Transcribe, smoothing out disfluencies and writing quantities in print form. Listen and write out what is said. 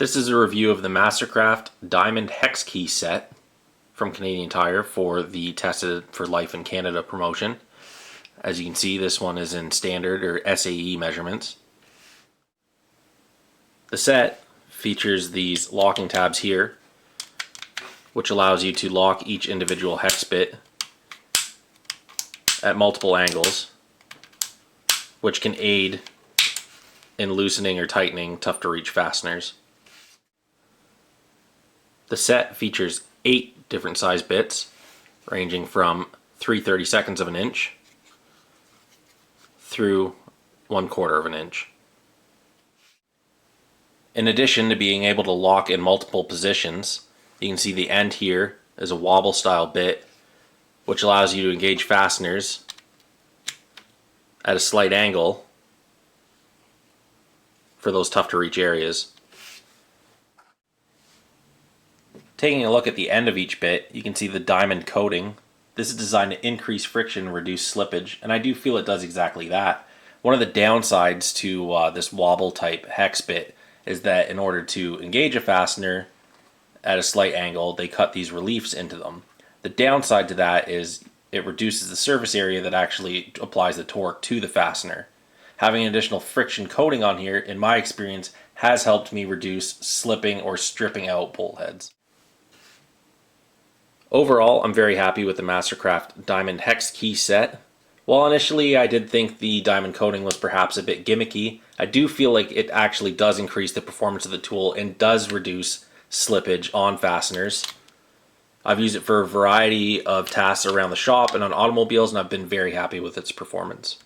This is a review of the Mastercraft Diamond Hex Key set from Canadian Tire for the Tested for Life in Canada promotion. As you can see, this one is in standard or SAE measurements. The set features these locking tabs here, which allows you to lock each individual hex bit at multiple angles, which can aid in loosening or tightening tough to reach fasteners. The set features 8 different size bits, ranging from 3/32 of an inch through 1/4 of an inch. In addition to being able to lock in multiple positions, you can see the end here is a wobble style bit, which allows you to engage fasteners at a slight angle for those tough to reach areas. Taking a look at the end of each bit, you can see the diamond coating. This is designed to increase friction and reduce slippage, and I do feel it does exactly that. One of the downsides to this wobble type hex bit is that in order to engage a fastener at a slight angle, they cut these reliefs into them. The downside to that is it reduces the surface area that actually applies the torque to the fastener. Having an additional friction coating on here, in my experience, has helped me reduce slipping or stripping out bolt heads. Overall, I'm very happy with the Mastercraft Diamond Hex Key set. While initially I did think the diamond coating was perhaps a bit gimmicky, I do feel like it actually does increase the performance of the tool and does reduce slippage on fasteners. I've used it for a variety of tasks around the shop and on automobiles, and I've been very happy with its performance.